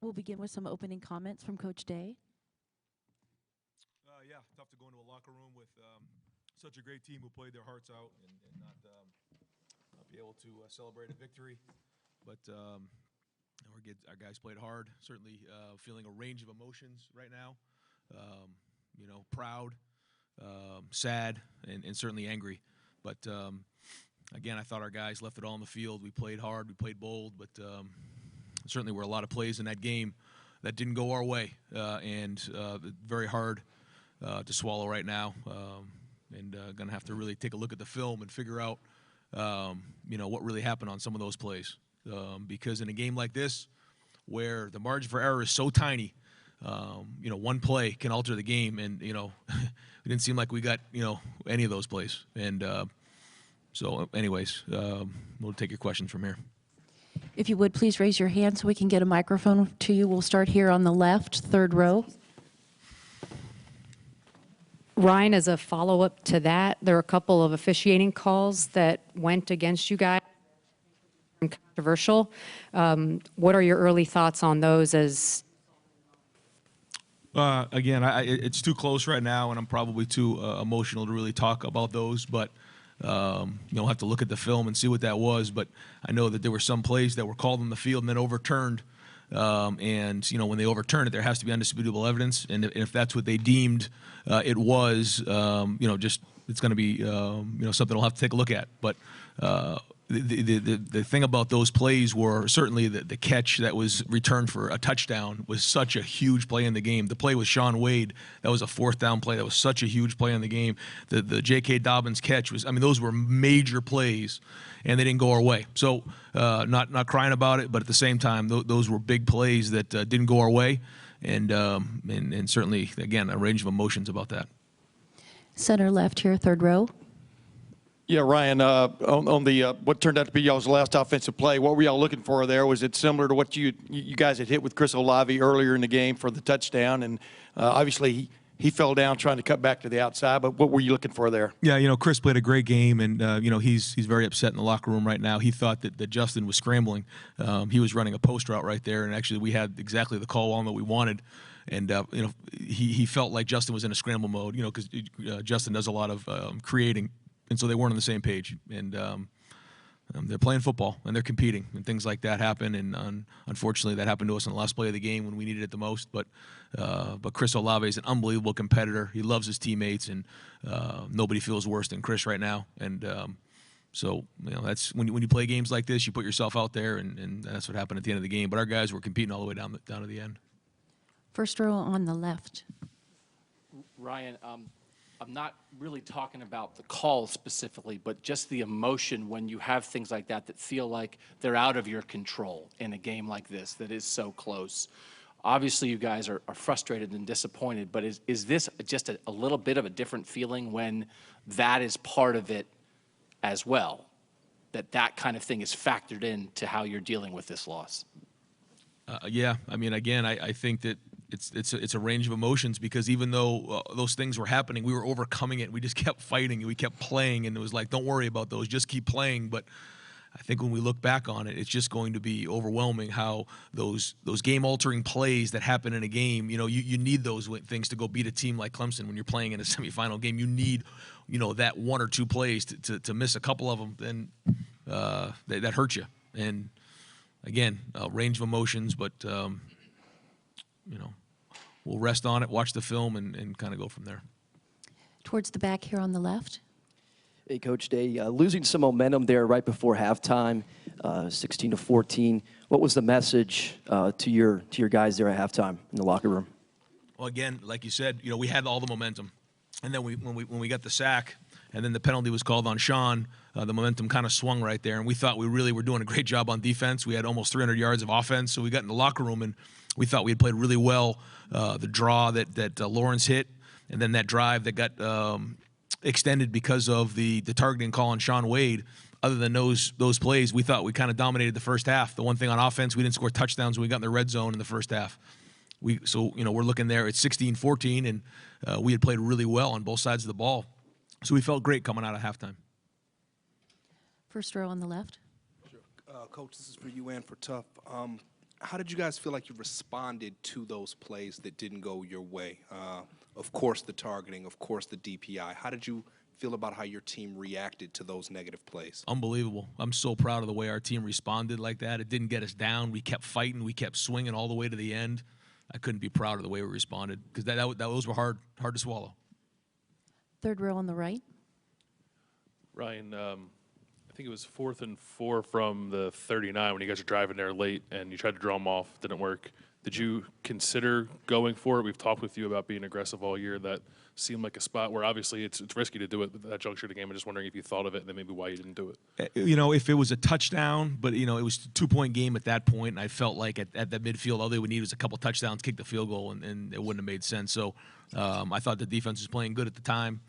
We'll begin with some opening comments from Coach Day. Yeah, tough to go into a locker room with such a great team who played their hearts out and not be able to celebrate a victory. But our guys played hard. Certainly feeling a range of emotions right now. Proud, sad, and certainly angry. But again, I thought our guys left it all on the field. We played hard, we played bold, but certainly were a lot of plays in that game that didn't go our way, and very hard to swallow right now. And going to have to really take a look at the film and figure out, what really happened on some of those plays. Because in a game like this, where the margin for error is so tiny, one play can alter the game, and it didn't seem like we got any of those plays. And so, anyways, we'll take your questions from here. If you would, please raise your hand so we can get a microphone to you. We'll start here on the left, third row. Ryan, as a follow-up to that, there are a couple of officiating calls that went against you guys. Controversial. What are your early thoughts on those? Again, it's too close right now, and I'm probably too emotional to really talk about those. But we'll have to look at the film and see what that was. But I know that there were some plays that were called on the field and then overturned. And when they overturn it, there has to be undisputable evidence. And if that's what they deemed it was, just it's going to be something we'll have to take a look at. But the thing about those plays were certainly the catch that was returned for a touchdown was such a huge play in the game. The play with Sean Wade, that was a fourth down play. That was such a huge play in the game. The J.K. Dobbins catch was, those were major plays, and they didn't go our way. So not crying about it, but at the same time, those were big plays that didn't go our way, and certainly, again, a range of emotions about that. Center left here, third row. Yeah, Ryan, on the what turned out to be y'all's last offensive play, what were y'all looking for there? Was it similar to what you guys had hit with Chris Olave earlier in the game for the touchdown? And obviously he fell down trying to cut back to the outside, but what were you looking for there? Yeah, Chris played a great game, and he's very upset in the locker room right now. He thought that Justin was scrambling. He was running a post route right there, and actually we had exactly the call on that we wanted. And he felt like Justin was in a scramble mode, because Justin does a lot of creating. And so they weren't on the same page, and they're playing football and they're competing, and things like that happen. And unfortunately, that happened to us in the last play of the game when we needed it the most. But Chris Olave is an unbelievable competitor. He loves his teammates, and nobody feels worse than Chris right now. And so that's when you play games like this, you put yourself out there, and that's what happened at the end of the game. But our guys were competing all the way down to the end. First row on the left. Ryan, I'm not really talking about the call specifically, but just the emotion when you have things like that feel like they're out of your control in a game like this that is so close. Obviously, you guys are frustrated and disappointed, but is this just a little bit of a different feeling when that is part of it as well, that kind of thing is factored into how you're dealing with this loss? Yeah, again, I think that it's a range of emotions, because even though those things were happening, we were overcoming it. We just kept fighting, and we kept playing, and it was like, don't worry about those, just keep playing. But I think when we look back on it, it's just going to be overwhelming how those game-altering plays that happen in a game, you need those things to go beat a team like Clemson when you're playing in a semifinal game. You need, that one or two plays to miss a couple of them, then that hurt you. And again, a range of emotions, but we'll rest on it, watch the film, and kind of go from there. Towards the back here on the left. Hey, Coach Day, losing some momentum there right before halftime, 16-14. What was the message to your guys there at halftime in the locker room? Well, again, like you said, we had all the momentum, and then when we got the sack, and then the penalty was called on Sean, the momentum kind of swung right there, and we thought we really were doing a great job on defense. We had almost 300 yards of offense, so we got in the locker room, and we thought we had played really well. The draw that Lawrence hit, and then that drive that got extended because of the targeting call on Sean Wade. Other than those plays, we thought we kind of dominated the first half. The one thing on offense, we didn't score touchdowns when we got in the red zone in the first half. So we're looking there at 16-14, and we had played really well on both sides of the ball. So we felt great coming out of halftime. First row on the left. Sure. Coach, this is for you and for Tough. how did you guys feel like you responded to those plays that didn't go your way? Of course, the targeting, of course, the DPI. How did you feel about how your team reacted to those negative plays? Unbelievable. I'm so proud of the way our team responded like that. It didn't get us down. We kept fighting. We kept swinging all the way to the end. I couldn't be proud of the way we responded because those were hard to swallow. Third row on the right. Ryan, I think it was 4th and 4 from the 39 when you guys were driving there late and you tried to draw them off. Didn't work. Did you consider going for it? We've talked with you about being aggressive all year. That seemed like a spot where obviously it's risky to do it at that juncture of the game. I'm just wondering if you thought of it and then maybe why you didn't do it. You know, if it was a touchdown, but, you know, it was a 2-point game at that point, and I felt like at that midfield, all they would need was a couple touchdowns, kick the field goal, and it wouldn't have made sense. So I thought the defense was playing good at the time,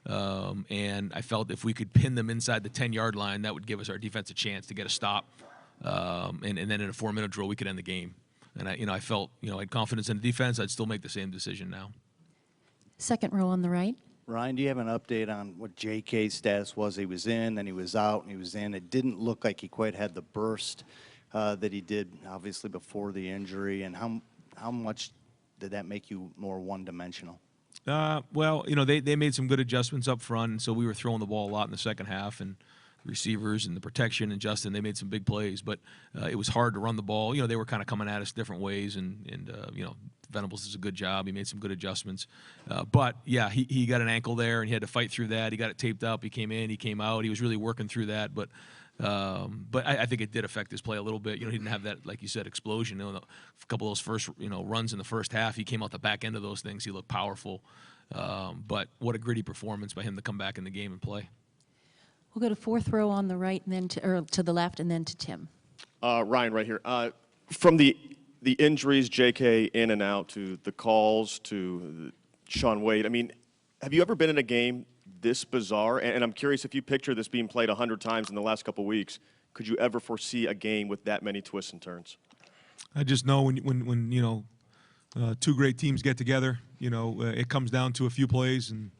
and I felt if we could pin them inside the 10-yard line, that would give us our defense a chance to get a stop, and then in a 4-minute drill, we could end the game. And I felt, I had confidence in the defense. I'd still make the same decision now. Second row on the right. Ryan, do you have an update on what JK's status was? He was in, then he was out, and he was in. It didn't look like he quite had the burst that he did, obviously, before the injury. And how much did that make you more one-dimensional? Well, they made some good adjustments up front, and so we were throwing the ball a lot in the second half, and the receivers and the protection and Justin, they made some big plays, but it was hard to run the ball. They were kind of coming at us different ways, and Venables does a good job. He made some good adjustments. But, yeah, he got an ankle there, and he had to fight through that. He got it taped up. He came in. He came out. He was really working through that. But I think it did affect his play a little bit. He didn't have that, like you said, explosion. A couple of those first, runs in the first half, he came out the back end of those things. He looked powerful. But what a gritty performance by him to come back in the game and play. We'll go to fourth row on the right, and then to the left, and then to Tim. Ryan, right here. From the injuries, JK in and out, to the calls, to Sean Wade, I mean, have you ever been in a game this bizarre? And I'm curious, if you picture this being played 100 times in the last couple of weeks, could you ever foresee a game with that many twists and turns? I just know when two great teams get together, it comes down to a few plays, and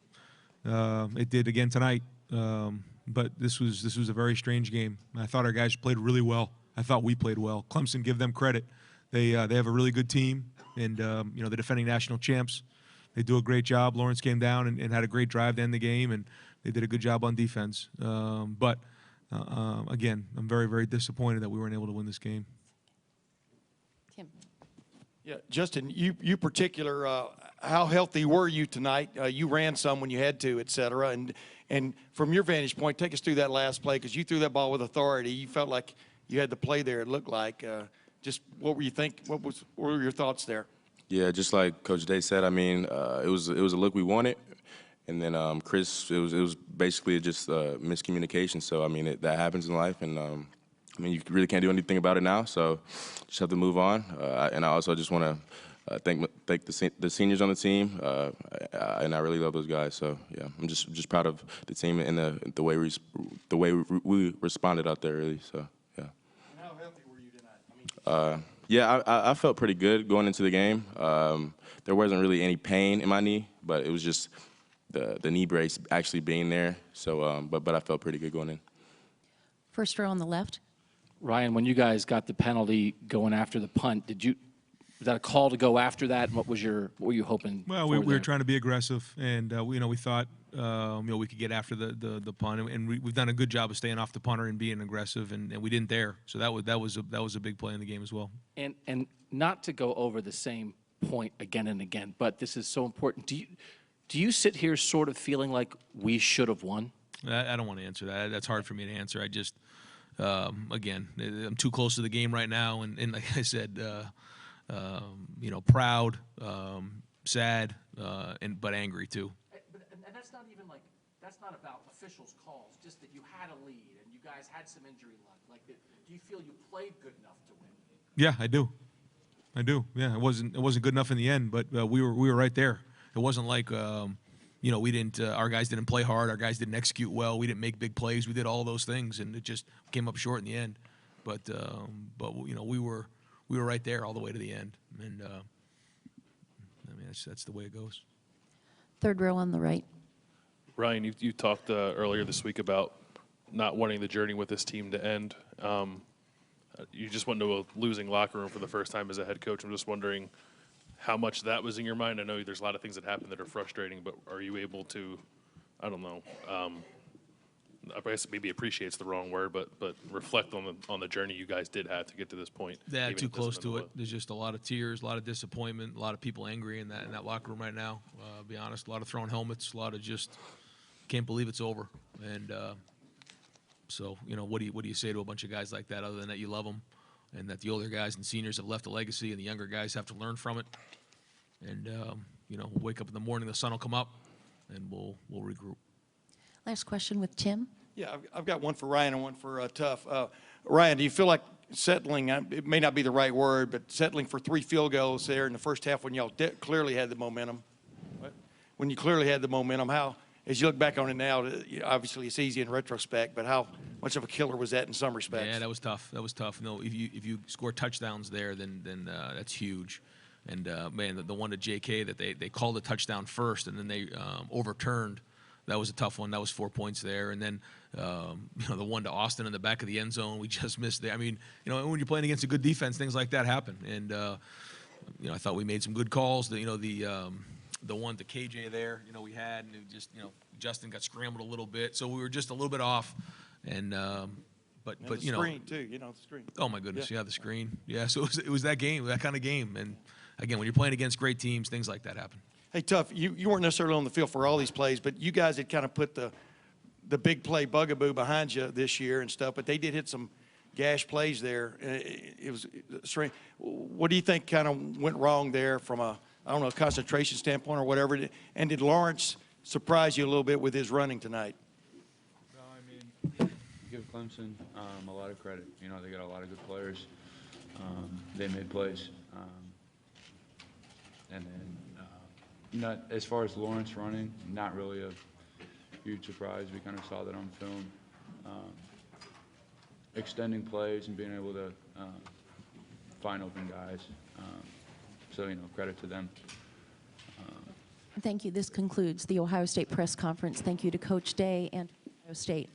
it did again tonight. But this was a very strange game. I thought our guys played really well. I thought we played well. Clemson, give them credit. They have a really good team, and the defending national champs. They do a great job. Lawrence came down and had a great drive to end the game, and they did a good job on defense. But again, I'm very, very disappointed that we weren't able to win this game. Tim. Yeah, Justin, you particular, how healthy were you tonight? You ran some when you had to, et cetera. And from your vantage point, take us through that last play, because you threw that ball with authority. You felt like you had the play there, it looked like. Just what were you think? What were your thoughts there? Yeah, just like Coach Day said, I mean, it was a look we wanted. And then Chris, it was basically just miscommunication. So, I mean, that happens in life. And, I mean, you really can't do anything about it now. So just have to move on. And I also just want to thank the seniors on the team. And I really love those guys. So, yeah, I'm just proud of the team and the way we responded out there, really. So, yeah. And how healthy were you tonight? I mean, yeah, I felt pretty good going into the game. There wasn't really any pain in my knee, but it was just the knee brace actually being there. So, but I felt pretty good going in. First row on the left. Ryan, when you guys got the penalty going after the punt, was that a call to go after that? And what were you hoping? Well, we were trying to be aggressive, and we thought we could get after the punt, and we've done a good job of staying off the punter and being aggressive, and we didn't dare. So that was a big play in the game as well. And not to go over the same point again and again, but this is so important. Do you sit here sort of feeling like we should have won? I don't want to answer that. That's hard for me to answer. I just again, I'm too close to the game right now, and like I said, proud, sad, but angry too. And that's not even like, that's not about officials' calls, just that you had a lead and you guys had some injury luck. Like, do you feel you played good enough to win? Yeah, I do. Yeah, it wasn't good enough in the end, but we were right there. It wasn't like we didn't. Our guys didn't play hard. Our guys didn't execute well. We didn't make big plays. We did all those things, and it just came up short in the end. But we were right there all the way to the end, and I mean that's the way it goes. Third row on the right. Ryan, you talked earlier this week about not wanting the journey with this team to end. you just went into a losing locker room for the first time as a head coach. I'm just wondering how much that was in your mind. I know there's a lot of things that happen that are frustrating, but are you able to, I don't know, I guess maybe appreciate's the wrong word, but reflect on the journey you guys did have to get to this point? Yeah, even too if this close isn't to the it. way- There's just a lot of tears, a lot of disappointment, a lot of people angry in that locker room right now. Be honest, a lot of throwing helmets, a lot of just can't believe it's over. And so, you know, what do you say to a bunch of guys like that other than that you love them, and that the older guys and seniors have left a legacy, and the younger guys have to learn from it. And you know, we'll wake up in the morning, the sun will come up, and we'll regroup. Last question with Tim. Yeah, I've got one for Ryan and one for Tuff. Ryan, do you feel like settling, it may not be the right word, but settling for 3 field goals there in the first half when y'all clearly had the momentum? When you clearly had the momentum, how, as you look back on it now, obviously it's easy in retrospect, but how much of a killer was that in some respects? Yeah, that was tough. That was tough. No, if you score touchdowns there, then that's huge. And man, the one to J.K. that they called a touchdown first, and then they overturned. That was a tough one. That was 4 points there. And then you know, the one to Austin in the back of the end zone, we just missed there. I mean, you know, when you're playing against a good defense, things like that happen. And you know, I thought we made some good calls. The one to KJ there, you know, we had, and it just, you know, Justin got scrambled a little bit, so we were just a little bit off. And but you know, the screen too, you know, the screen. Oh my goodness, yeah, the screen. Yeah, so it was that game, that kind of game. And again, when you're playing against great teams, things like that happen. Hey, Tuff, you weren't necessarily on the field for all these plays, but you guys had kind of put the big play bugaboo behind you this year and stuff, but they did hit some gash plays there. It was strange. What do you think kind of went wrong there from a, I don't know, concentration standpoint or whatever? And did Lawrence surprise you a little bit with his running tonight? No, I mean, give Clemson a lot of credit. You know, they got a lot of good players. They made plays. And then, not as far as Lawrence running, not really a huge surprise. We kind of saw that on film. Extending plays and being able to find open guys. So, you know, credit to them. Thank you. This concludes the Ohio State press conference. Thank you to Coach Day and Ohio State.